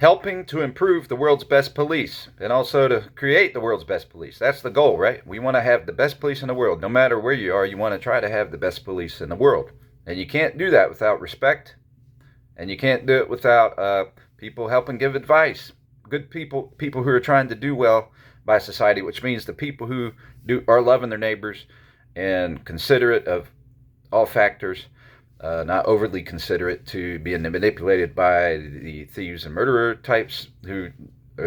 helping to improve the world's best police and also to create the world's best police. That's the goal, right? We want to have the best police in the world. No matter where you are, you want to try to have the best police in the world. And you can't do that without respect, and you can't do it without people helping give advice. Good people, people who are trying to do well by society, which means the people who are loving their neighbors and considerate of all factors, not overly considerate to being manipulated by the thieves and murderer types who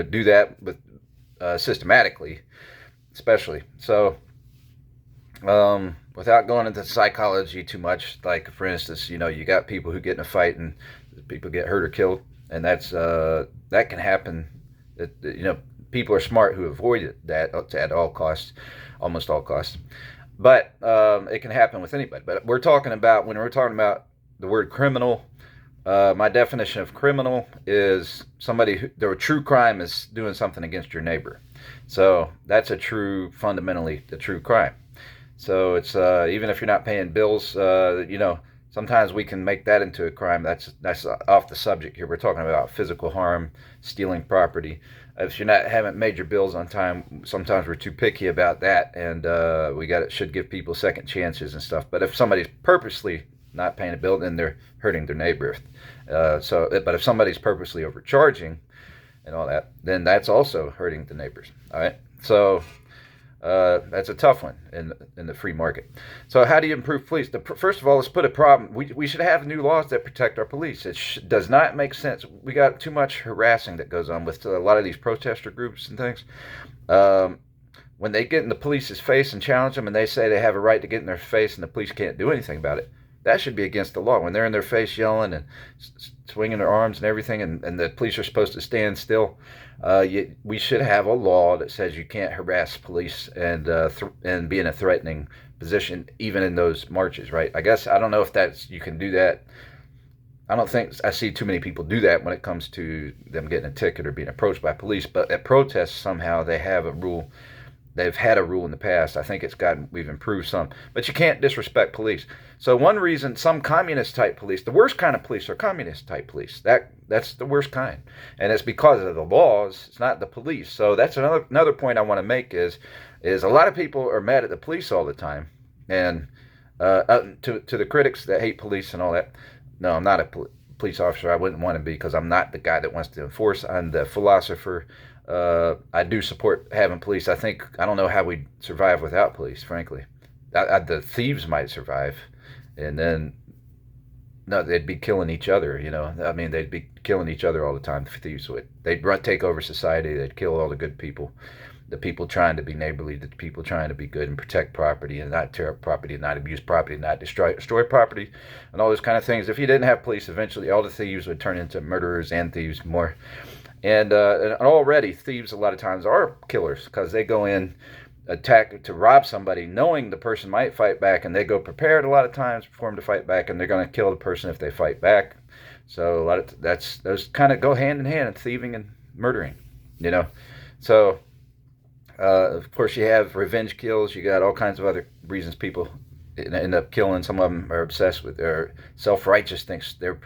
do that with systematically, especially. So, without going into psychology too much, like for instance, you got people who get in a fight and people get hurt or killed, and that can happen. People are smart who avoid that at all costs, almost all costs. But it can happen with anybody. But when we're talking about the word criminal, my definition of criminal is the true crime is doing something against your neighbor. So that's fundamentally a true crime. So it's even if you're not paying bills, sometimes we can make that into a crime. That's off the subject here. We're talking about physical harm, stealing property. If you're not having major bills on time, sometimes we're too picky about that, and should give people second chances and stuff. But if somebody's purposely not paying a bill, then they're hurting their neighbor. But if somebody's purposely overcharging and all that, then that's also hurting the neighbors. All right, so. That's a tough one in the free market. So how do you improve police? First of all, let's put a problem. We should have new laws that protect our police. It does not make sense. We got too much harassing that goes on with a lot of these protester groups and things. When they get in the police's face and challenge them, and they say they have a right to get in their face and the police can't do anything about it, that should be against the law. When they're in their face yelling and swinging their arms and everything, and the police are supposed to stand still, we should have a law that says you can't harass police and be in a threatening position, even in those marches, right? I don't know if you can do that. I don't think I see too many people do that when it comes to them getting a ticket or being approached by police. But at protests, somehow they have a rule. They've had a rule in the past. I think we've improved some. But you can't disrespect police. So one reason some communist type police, the worst kind of police are communist type police. That's the worst kind. And it's because of the laws. It's not the police. So that's another point I want to make is a lot of people are mad at the police all the time. And to the critics that hate police and all that, no, I'm not a police officer. I wouldn't want to be, because I'm not the guy that wants to enforce. I'm the philosopher. I do support having police. I don't know how we'd survive without police, frankly. The thieves might survive, and then no, they'd be killing each other. I mean, they'd be killing each other all the time. The thieves would. They'd take over society. They'd kill all the good people, the people trying to be neighborly, the people trying to be good and protect property and not tear up property and not abuse property, not destroy property, and all those kind of things. If you didn't have police, eventually all the thieves would turn into murderers and thieves more. And already thieves a lot of times are killers, because they go in, attack to rob somebody, knowing the person might fight back, and they go prepared a lot of times for them to fight back, and they're going to kill the person if they fight back. So those kind of go hand in hand, thieving and murdering, So of course you have revenge kills. You got all kinds of other reasons people end up killing. Some of them are obsessed with their self-righteous things. They're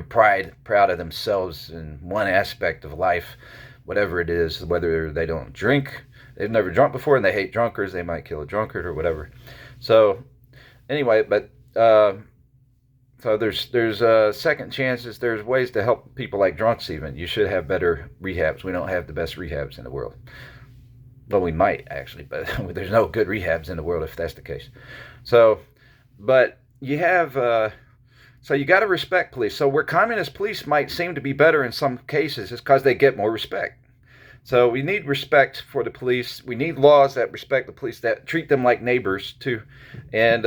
proud of themselves in one aspect of life, whatever it is, whether they don't drink, they've never drunk before, and they hate drunkards, they might kill a drunkard or whatever. So anyway, but so there's second chances. There's ways to help people like drunks even. You should have better rehabs. We don't have the best rehabs in the world. Well, we might actually, but there's no good rehabs in the world if that's the case. So, but you have... So you got to respect police. So where communist police might seem to be better in some cases is because they get more respect. So we need respect for the police. We need laws that respect the police, that treat them like neighbors too. And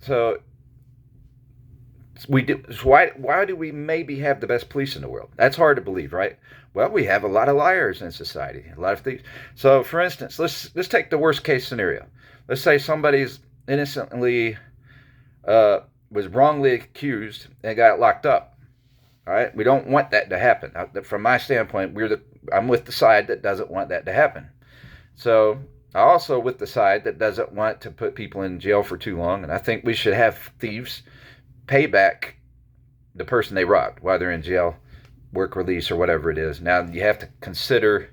so we do. Why do we maybe have the best police in the world? That's hard to believe, right? Well, we have a lot of liars in society, a lot of thieves. So for instance, let's take the worst case scenario. Let's say somebody's innocently was wrongly accused and got locked up. All right, we don't want that to happen. From my standpoint, I'm with the side that doesn't want that to happen. So I also with the side that doesn't want to put people in jail for too long, and I think we should have thieves pay back the person they robbed while they're in jail, work release or whatever it is. Now you have to consider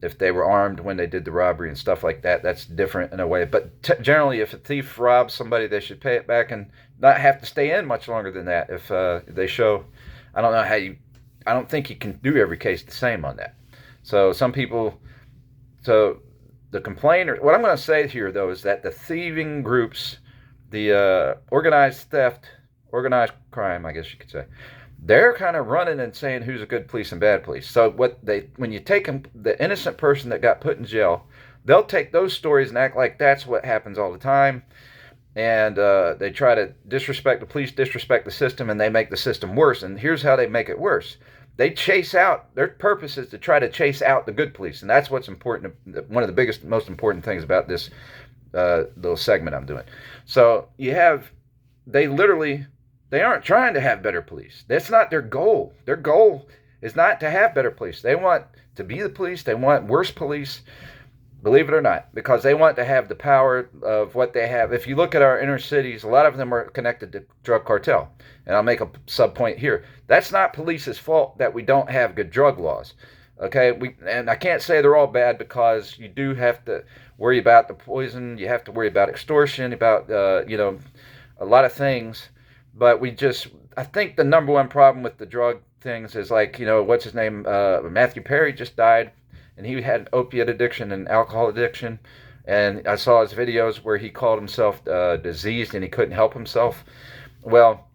if they were armed when they did the robbery and stuff like that. That's different in a way. But generally, if a thief robs somebody, they should pay it back and not have to stay in much longer than that. If they show, I don't know how you, I don't think you can do every case the same on that. So some people, so the complainer, what I'm going to say here though is that the thieving groups, the organized theft, organized crime, I guess you could say, they're kind of running and saying who's a good police and bad police. So when you take them, the innocent person that got put in jail, they'll take those stories and act like that's what happens all the time. And they try to disrespect the police, disrespect the system, and they make the system worse. And here's how they make it worse. They chase out, their purpose is to try to chase out the good police. And that's what's important, one of the biggest, most important things about this little segment I'm doing. So they aren't trying to have better police. That's not their goal. Their goal is not to have better police. They want to be the police. They want worse police, believe it or not, because they want to have the power of what they have. If you look at our inner cities, a lot of them are connected to drug cartel. And I'll make a sub point here. That's not police's fault that we don't have good drug laws. Okay, and I can't say they're all bad, because you do have to worry about the poison. You have to worry about extortion, about a lot of things. But I think the number one problem with the drug things is what's his name? Matthew Perry just died, and he had an opiate addiction and alcohol addiction. And I saw his videos where he called himself diseased and he couldn't help himself. Well,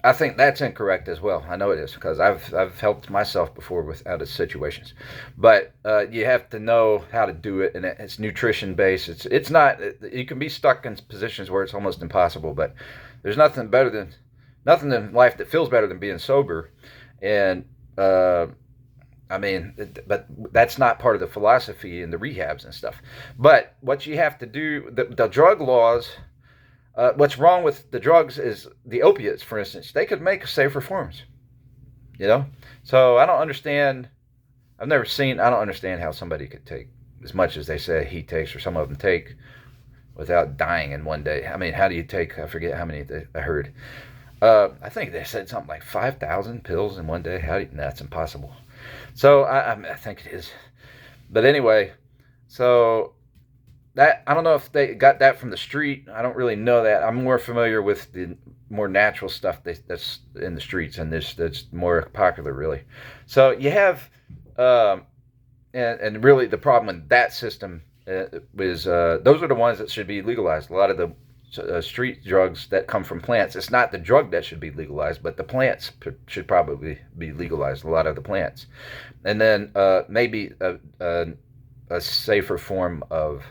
I think that's incorrect as well. I know it is, because I've helped myself before out of situations. But you have to know how to do it, and it's nutrition based. It's not. You can be stuck in positions where it's almost impossible, but there's nothing in life that feels better than being sober. And but that's not part of the philosophy in the rehabs and stuff. But what you have to do, the drug laws. What's wrong with the drugs is the opiates, for instance. They could make safer forms, So I don't understand. I don't understand how somebody could take as much as they say he takes, or some of them take, without dying in one day. I mean, how do you take, I forget how many I heard. I think they said something like 5,000 pills in one day. That's impossible. So I think it is. But anyway, so that, I don't know if they got that from the street. I don't really know that. I'm more familiar with the more natural stuff that's in the streets, and that's more popular, really. So you have, and really the problem with that system is those are the ones that should be legalized. A lot of the street drugs that come from plants, it's not the drug that should be legalized, but the plants should probably be legalized, a lot of the plants. And then maybe a safer form of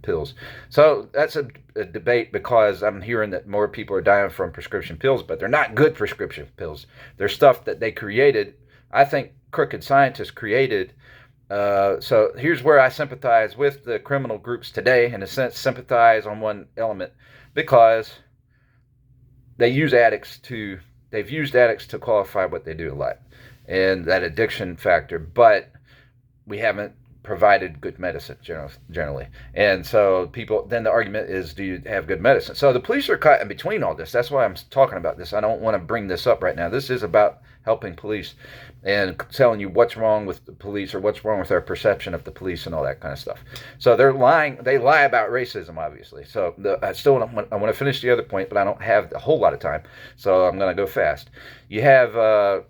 pills. So that's a debate, because I'm hearing that more people are dying from prescription pills, but they're not good prescription pills. They're stuff that they created. I think crooked scientists created. So here's where I sympathize with the criminal groups today, in a sense, sympathize on one element, because they've used addicts to qualify what they do a lot, and that addiction factor, but we haven't provided good medicine generally. And so then the argument is, do you have good medicine? So the police are caught in between all this. That's why I'm talking about this. I don't want to bring this up right now. This is about helping police and telling you what's wrong with the police, or what's wrong with our perception of the police and all that kind of stuff. So they're lying. They lie about racism, obviously. So I want to finish the other point, but I don't have a whole lot of time, so I'm going to go fast. You have,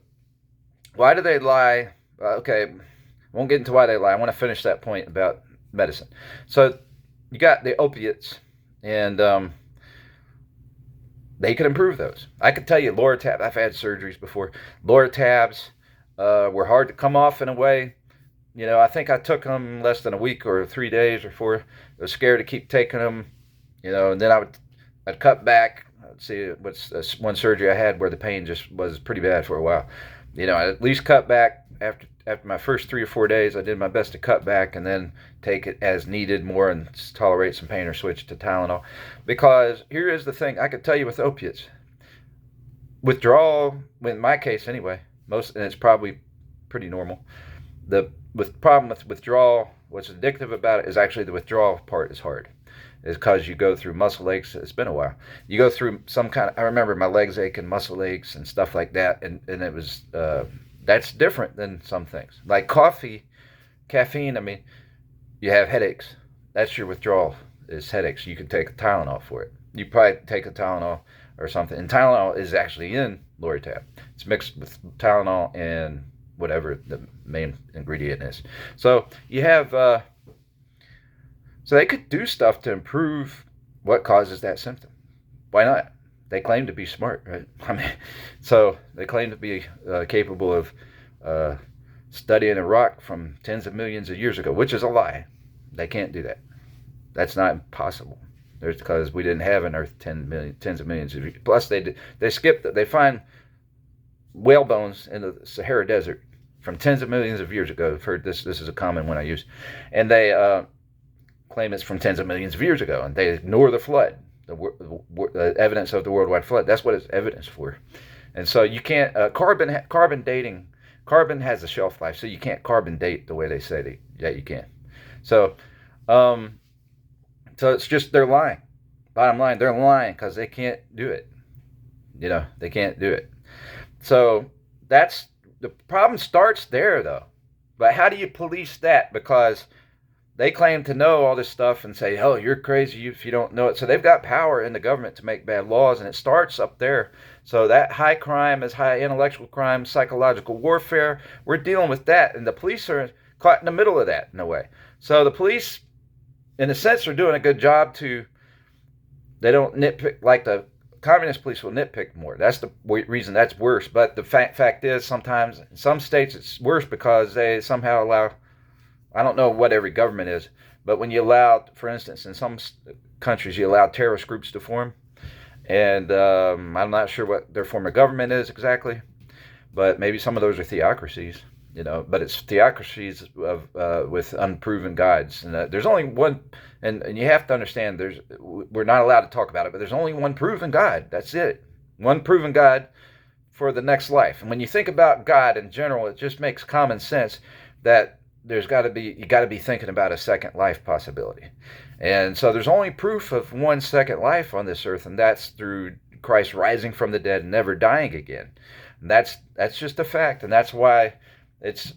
why do they lie? Okay, I won't get into why they lie. I want to finish that point about medicine. So you got the opiates, and they can improve those. I could tell you Loratabs. I've had surgeries before. Loratabs were hard to come off in a way. I think I took them less than a week, or 3 days, or 4. I was scared to keep taking them, and then I'd cut back. Let's see, what's one surgery I had where the pain just was pretty bad for a while. I at least cut back after my first 3 or 4 days. I did my best to cut back, and then take it as needed more, and tolerate some pain, or switch to Tylenol. Because here is the thing, I could tell you with opiates, withdrawal, in my case anyway, and it's probably pretty normal. The problem with withdrawal, what's addictive about it is actually the withdrawal part is hard. is because you go through muscle aches. It's been a while. You go through some kind of, I remember my legs aching, muscle aches and stuff like that. And it was, that's different than some things. Like caffeine, I mean, you have headaches. That's your withdrawal, is headaches. You can take a Tylenol for it. You probably take a Tylenol or something. And Tylenol is actually in Lortab. It's mixed with Tylenol and whatever the main ingredient is. So you have, so they could do stuff to improve what causes that symptom. Why not? They claim to be smart, right? I mean, so they claim to be capable of studying a rock from tens of millions of years ago, which is a lie. They can't do that. That's not possible. There's because we didn't have an Earth tens of millions of years. Plus, they find whale bones in the Sahara Desert from tens of millions of years ago. I've heard this. This is a common one I use, and they claim it's from tens of millions of years ago, and they ignore the flood, the evidence of the worldwide flood. That's what it's evidence for. And so you can't carbon dating. Carbon has a shelf life, so you can't carbon date the way they say that you can. So, so it's just they're lying. Bottom line, they're lying because they can't do it. You know, they can't do it. So that's the problem. Starts there, though. But how do you police that? Because they claim to know all this stuff and say, "Oh, you're crazy if you don't know it." So they've got power in the government to make bad laws, and it starts up there. So that high crime is high intellectual crime, psychological warfare. We're dealing with that, and the police are caught in the middle of that in a way. So the police, in a sense, are doing a good job they don't nitpick like the communist police will nitpick more. That's the reason that's worse. But the fact is, sometimes in some states it's worse because they somehow allow, I don't know what every government is, but when you allow, for instance, in some countries you allow terrorist groups to form, and I'm not sure what their form of government is exactly, but maybe some of those are theocracies. You know, but it's theocracies with unproven guides, and there's only one. And you have to understand, we're not allowed to talk about it, but there's only one proven guide. That's it, one proven guide for the next life. And when you think about God in general, it just makes common sense that you got to be thinking about a second life possibility. And so there's only proof of one second life on this earth, and that's through Christ rising from the dead and never dying again. And that's just a fact, and that's why.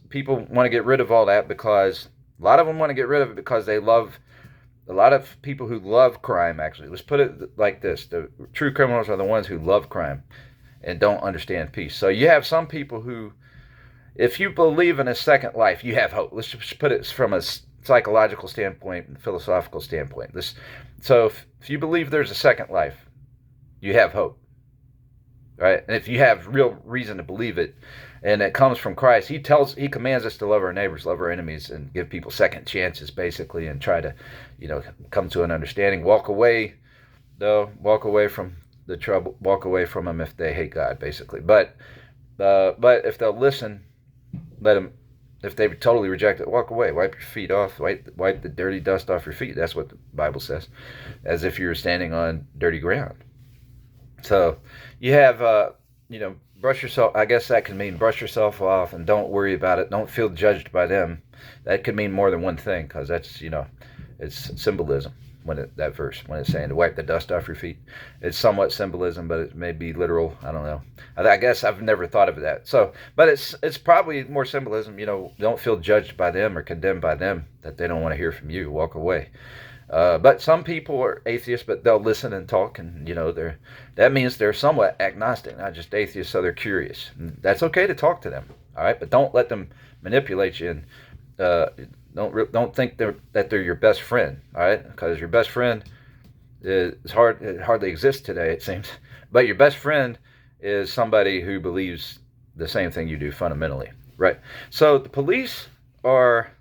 People want to get rid of all that because a lot of them want to get rid of it because they love, a lot of people who love crime, actually. Let's put it like this. The true criminals are the ones who love crime and don't understand peace. So you have some people who, if you believe in a second life, you have hope. Let's just put it from a psychological standpoint and philosophical standpoint. So if you believe there's a second life, you have hope. Right? And if you have real reason to believe it, and it comes from Christ, he commands us to love our neighbors, love our enemies, and give people second chances, basically, and try to, come to an understanding. Walk away from the trouble, walk away from them if they hate God, basically. But if they'll listen, let them. If they totally reject it, walk away. Wipe your feet off. Wipe the dirty dust off your feet. That's what the Bible says, as if you were standing on dirty ground. So you have, brush yourself. I guess that can mean brush yourself off and don't worry about it. Don't feel judged by them. That could mean more than one thing, because that's, it's symbolism. That verse, when it's saying to wipe the dust off your feet, it's somewhat symbolism, but it may be literal. I don't know. I guess I've never thought of that. So, but it's probably more symbolism. Don't feel judged by them or condemned by them, that they don't want to hear from you. Walk away. But some people are atheists, but they'll listen and talk, and that means they're somewhat agnostic, not just atheists. So they're curious. And that's okay to talk to them, all right. But don't let them manipulate you, and don't think that they're your best friend, all right? Because your best friend it hardly exists today, it seems. But your best friend is somebody who believes the same thing you do fundamentally, right? So the police are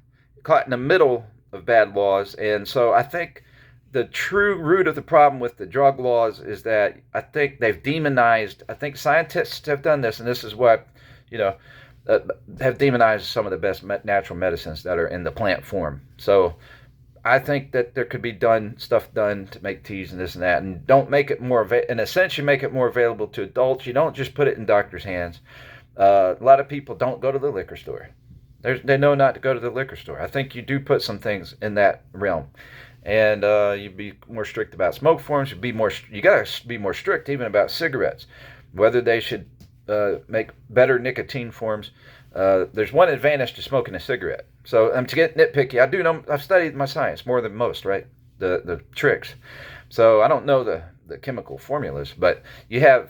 caught in the middle of bad laws, and so I think the true root of the problem with the drug laws is that I think they've demonized. I think scientists have done this, and this is what have demonized some of the best natural medicines that are in the plant form. So I think that there could be stuff done to make teas and this and that, and don't make it more in a sense. You make it more available to adults. You don't just put it in doctors' hands. A lot of people don't go to the liquor store. They know not to go to the liquor store. I think you do put some things in that realm. and you'd be more strict about smoke forms. You gotta be more strict even about cigarettes, whether they should make better nicotine forms. There's one advantage to smoking a cigarette. So to get nitpicky, I do know I've studied my science more than most, right? The tricks. So I don't know the chemical formulas, but you have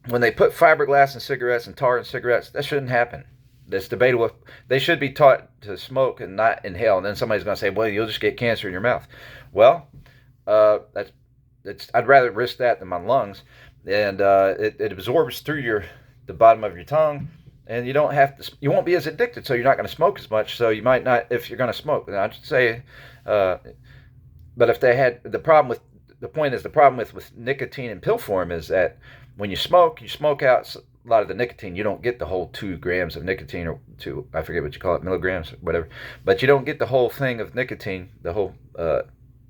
when they put fiberglass in cigarettes and tar in cigarettes, that shouldn't happen. That's debatable. They should be taught to smoke and not inhale. And then somebody's going to say, "Well, you'll just get cancer in your mouth." Well, I'd rather risk that than my lungs, and it absorbs through the bottom of your tongue, and you don't have to. You won't be as addicted, so you're not going to smoke as much. So you might not if you're going to smoke. And I'd say, but if they had the problem with the point is the problem with nicotine in pill form is that when you smoke out a lot of the nicotine. You don't get the whole 2 grams of nicotine, or I forget what you call it, milligrams, or whatever. But you don't get the whole thing of nicotine, the whole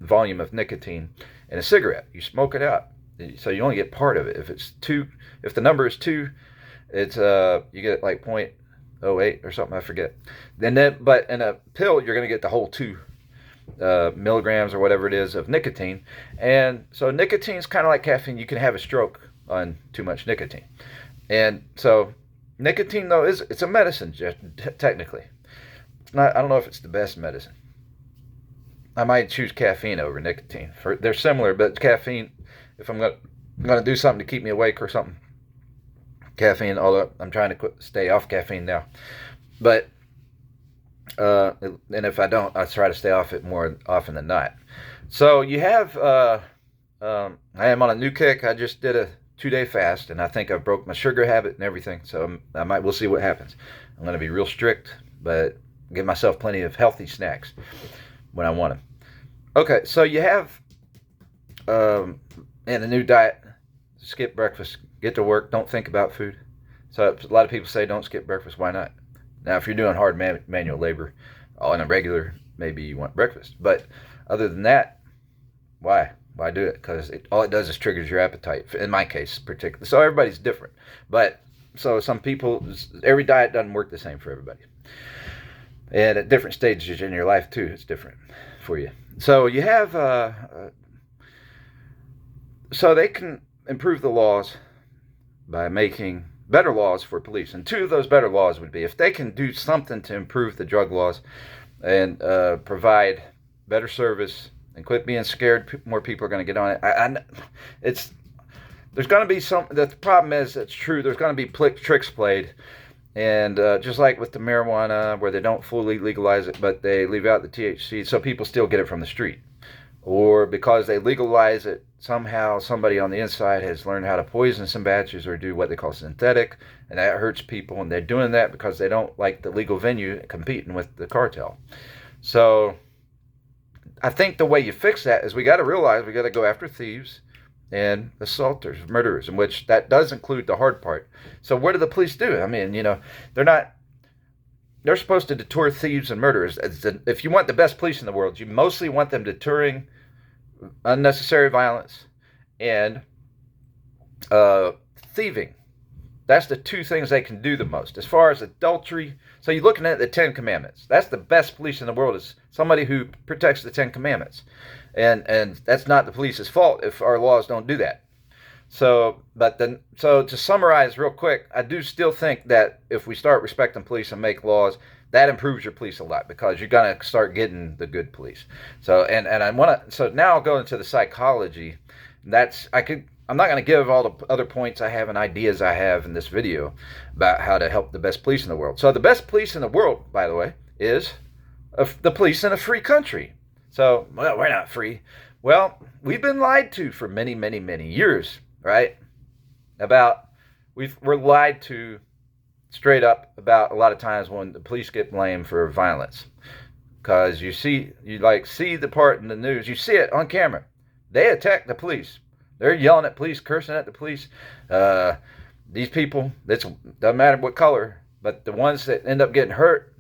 volume of nicotine in a cigarette. You smoke it out, so you only get part of it. If the number is 2, it's you get like 0.08 or something, I forget. But in a pill, you're going to get the whole 2 milligrams or whatever it is of nicotine. And so nicotine is kind of like caffeine. You can have a stroke on too much nicotine. And so nicotine, though, it's a medicine, technically. It's not. I don't know if it's the best medicine. I might choose caffeine over nicotine. They're similar, but caffeine, if I'm going to do something to keep me awake or something, caffeine, although I'm trying to stay off caffeine now. But and if I don't, I try to stay off it more often than not. So you have, I am on a new kick. I just did a 2-day fast, and I think I've broke my sugar habit and everything. So we'll see what happens. I'm going to be real strict, but give myself plenty of healthy snacks when I want them. Okay, so you have, in a new diet, skip breakfast, get to work, don't think about food. So a lot of people say don't skip breakfast. Why not? Now, if you're doing hard manual labor on a regular, maybe you want breakfast. But other than that, why? Why do it? Because all it does is triggers your appetite. In my case, particularly. So everybody's different. But so some people, every diet doesn't work the same for everybody. And at different stages in your life, too, it's different for you. So you have, so they can improve the laws by making better laws for police. And 2 of those better laws would be if they can do something to improve the drug laws and provide better service and quit being scared, more people are going to get on it. There's going to be the problem is, it's true, there's going to be tricks played. And just like with the marijuana, where they don't fully legalize it, but they leave out the THC, so people still get it from the street. Or because they legalize it, somehow somebody on the inside has learned how to poison some batches or do what they call synthetic, and that hurts people. And they're doing that because they don't like the legal venue competing with the cartel. So I think the way you fix that is we got to realize we got to go after thieves and assaulters, murderers, in which that does include the hard part. So what do the police do? I mean, they're supposed to deter thieves and murderers. If you want the best police in the world, you mostly want them deterring unnecessary violence and thieving. That's the 2 things they can do the most. As far as adultery, so you're looking at the 10 Commandments. That's the best police in the world, is somebody who protects the 10 Commandments. And that's not the police's fault if our laws don't do that. So to summarize real quick, I do still think that if we start respecting police and make laws, that improves your police a lot, because you're going to start getting the good police. So so now I'll go into the psychology. I'm not going to give all the other points I have and ideas I have in this video about how to help the best police in the world. So the best police in the world, by the way, is the police in a free country. So, well, we're not free. Well, we've been lied to for many, many, many years, right? We're lied to straight up about a lot of times when the police get blamed for violence. Because you see the part in the news, you see it on camera. They attack the police. They're yelling at police, cursing at the police. These people, it doesn't matter what color, but the ones that end up getting hurt,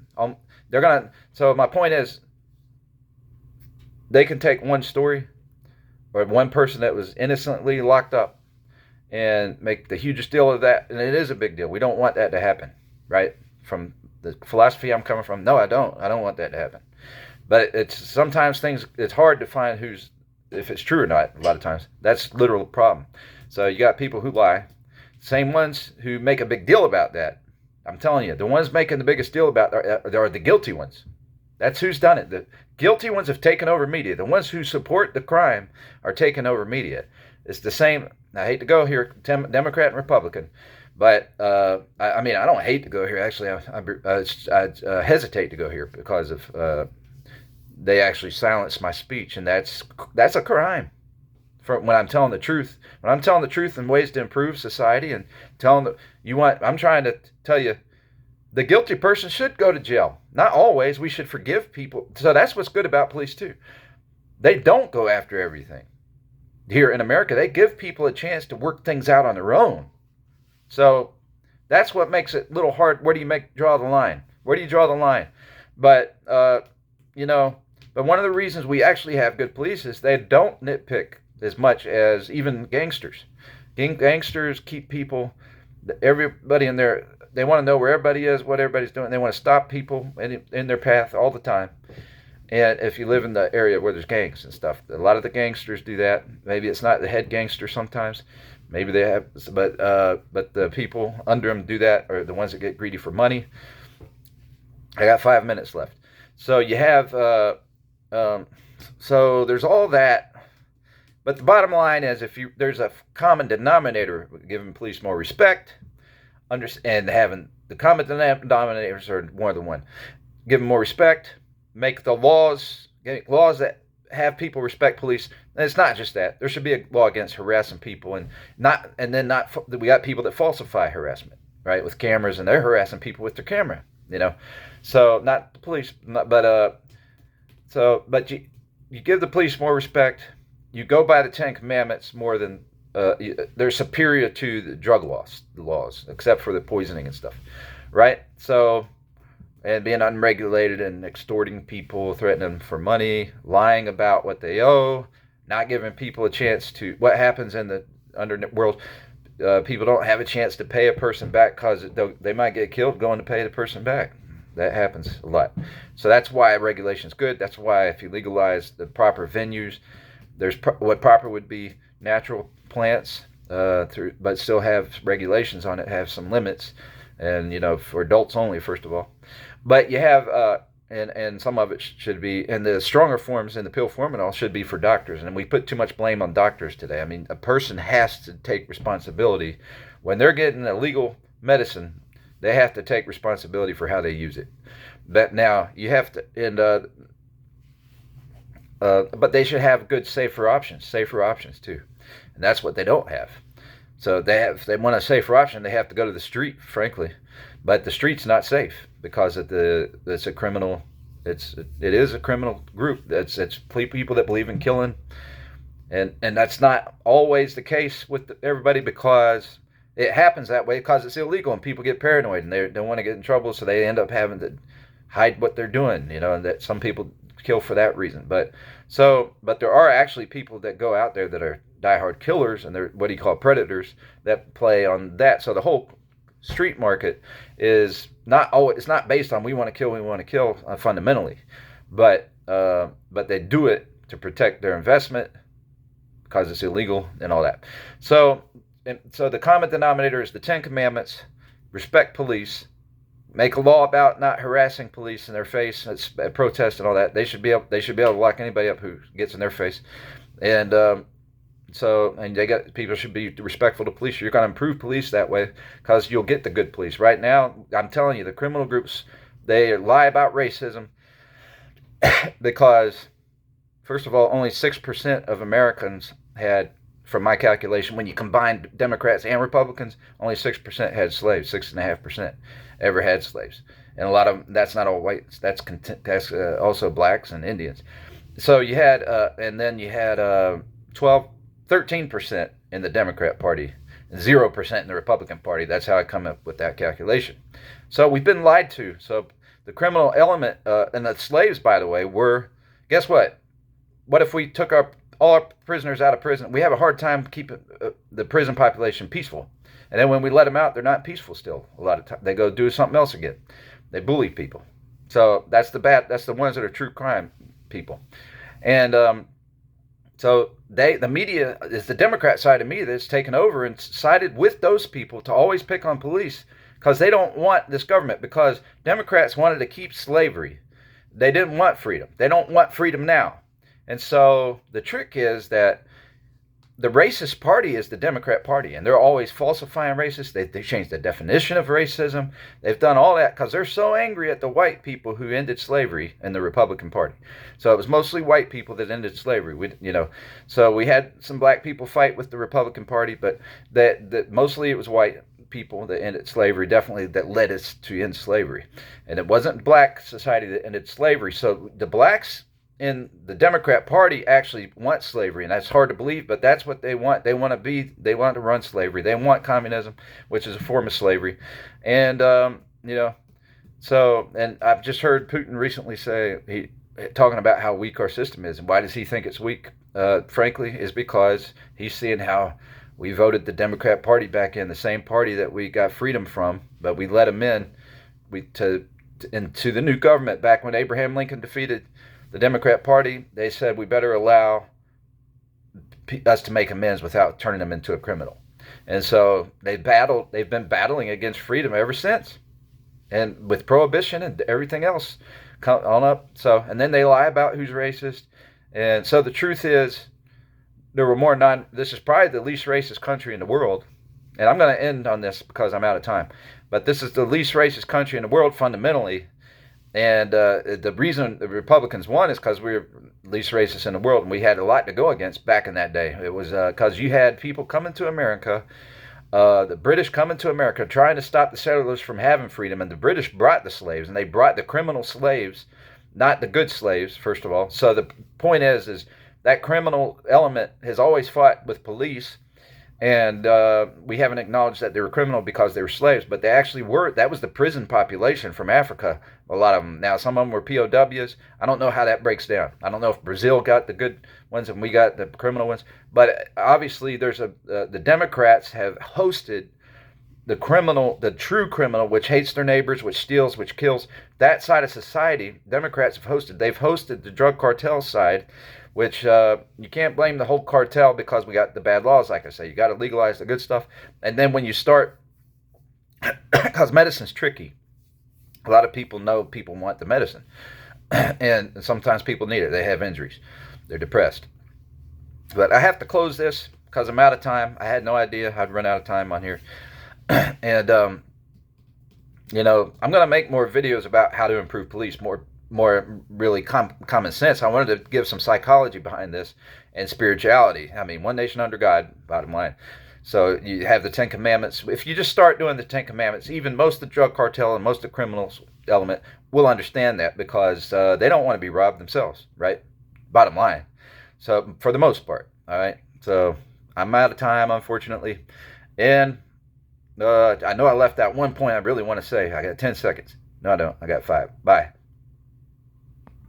so my point is, they can take one story or one person that was innocently locked up and make the hugest deal of that. And it is a big deal. We don't want that to happen, right? From the philosophy I'm coming from, no, I don't want that to happen. But it's sometimes it's hard to find if it's true or not. A lot of times that's literal problem. So you got people who lie, same ones who make a big deal about that. I'm telling you, the ones making the biggest deal about are the guilty ones. That's who's done it. The guilty ones have taken over media. The ones who support the crime are taking over media. It's the same. I hate to go here, Democrat and Republican, but I mean, I don't hate to go here. Actually, I hesitate to go here because of they actually silence my speech, and that's a crime. When I'm telling the truth, and ways to improve society, and I'm trying to tell you, the guilty person should go to jail. Not always. We should forgive people. So that's what's good about police too. They don't go after everything. Here in America, they give people a chance to work things out on their own. So that's what makes it a little hard. Where do you draw the line? Where do you draw the line? But but one of the reasons we actually have good police is they don't nitpick as much as even gangsters. Gangsters keep everybody in there. They want to know where everybody is, what everybody's doing. They want to stop people in their path all the time. And if you live in the area where there's gangs and stuff, a lot of the gangsters do that. Maybe it's not the head gangster sometimes. Maybe they have, but the people under them do that, or the ones that get greedy for money. I got 5 minutes left. So you have, so there's all that. But the bottom line is, there's a common denominator, giving police more respect, and having the common denominators are more than one. Give them more respect, make the laws that have people respect police. And it's not just that. There should be a law against harassing people, and we got people that falsify harassment, right, with cameras, and they're harassing people with their camera, So not the police, but you give the police more respect. You go by the Ten Commandments more than they're superior to the drug laws, except for the poisoning and stuff, right? So, and being unregulated and extorting people, threatening them for money, lying about what they owe, not giving people a chance to. What happens in the underworld? People don't have a chance to pay a person back because they might get killed going to pay the person back. That happens a lot. So that's why regulation is good. That's why if you legalize the proper venues, there's what proper would be natural plants, but still have regulations on it, have some limits, and for adults only, first of all. But you have and some of it should be, and the stronger forms in the pill form and all should be for doctors. And we put too much blame on doctors today. I mean, a person has to take responsibility when they're getting illegal medicine. They have to take responsibility for how they use it. But now you have to, but they should have good, safer options too, and that's what they don't have. So if they want a safer option, they have to go to the street, frankly. But the street's not safe because it's a criminal. It is a criminal group. It's people that believe in killing, and that's not always the case with everybody, because it happens that way because it's illegal and people get paranoid and they don't want to get in trouble, so they end up having to hide what they're doing. And that some people kill for that reason. But there are actually people that go out there that are diehard killers, and they're what you call predators that play on that. So the whole street market is it's not based on we want to kill fundamentally, but they do it to protect their investment because it's illegal and all that. So the common denominator is the Ten Commandments: respect police, make a law about not harassing police in their face, protest and all that. They should be able to lock anybody up who gets in their face, and people should be respectful to police. You're going to improve police that way because you'll get the good police. Right now, I'm telling you, the criminal groups, they lie about racism because, first of all, only 6% of Americans had, from my calculation, when you combine Democrats and Republicans, only 6% had slaves. 6.5% ever had slaves, and a lot of them, that's not all whites. That's also blacks and Indians. So you had, and then you had 13% in the Democrat Party, and 0% in the Republican Party. That's how I come up with that calculation. So we've been lied to. So the criminal element, and the slaves, by the way, were, guess what? What if we took all our prisoners out of prison? We have a hard time keeping the prison population peaceful. And then when we let them out, they're not peaceful still. A lot of times they go do something else again. They bully people. So that's the ones that are true crime. people. And so the media is the Democrat side of media that's taken over and sided with those people to always pick on police because they don't want this government, because Democrats wanted to keep slavery. They didn't want freedom. They don't want freedom now. And so the trick is that the racist party is the Democrat Party, and they're always falsifying racist. They changed the definition of racism. They've done all that because they're so angry at the white people who ended slavery in the Republican Party. So it was mostly white people that ended slavery. So we had some black people fight with the Republican Party, but that mostly it was white people that ended slavery, definitely that led us to end slavery. And it wasn't black society that ended slavery. So the blacks in the Democrat Party actually want slavery, and that's hard to believe, but that's what they want. They want to run slavery. They want communism, which is a form of slavery. And and I've just heard Putin recently say, talking about how weak our system is, and why does he think it's weak? Frankly, is because he's seeing how we voted the Democrat Party back in, the same party that we got freedom from, but we let them in into the new government. Back when Abraham Lincoln defeated the Democrat Party, they said we better allow us to make amends without turning them into a criminal. And so they've been battling against freedom ever since, and with prohibition and everything else on up. So, and then they lie about who's racist. And so the truth is, there were this is probably the least racist country in the world. And I'm going to end on this because I'm out of time. But this is the least racist country in the world fundamentally. And the reason the Republicans won is because we were least racist in the world, and we had a lot to go against back in that day. It was because you had people coming to America, the British coming to America, trying to stop the settlers from having freedom, and the British brought the slaves, and they brought the criminal slaves, not the good slaves, first of all. So the point is that criminal element has always fought with police, and we haven't acknowledged that they were criminal because they were slaves, but they actually were. That was the prison population from Africa, a lot of them. Now, some of them were POWs. I don't know how that breaks down. I don't know if Brazil got the good ones and we got the criminal ones. But obviously, the Democrats have hosted the criminal, the true criminal, which hates their neighbors, which steals, which kills. That side of society, Democrats have hosted. They've hosted the drug cartel side, which you can't blame the whole cartel because we got the bad laws, like I say. You got to legalize the good stuff. And then when you start, because medicine's tricky. A lot of people know people want the medicine. And sometimes people need it. They have injuries. They're depressed. But I have to close this because I'm out of time. I had no idea I'd run out of time on here. And, I'm going to make more videos about how to improve police, more really common sense. I wanted to give some psychology behind this and spirituality. I mean, one nation under God, bottom line. So you have the Ten Commandments. If you just start doing the Ten Commandments, even most of the drug cartel and most of the criminals element will understand that because they don't want to be robbed themselves, right? Bottom line. So for the most part, all right? So I'm out of time, unfortunately. And I know I left out one point I really want to say. I got 10 seconds. No, I don't. I got 5. Bye.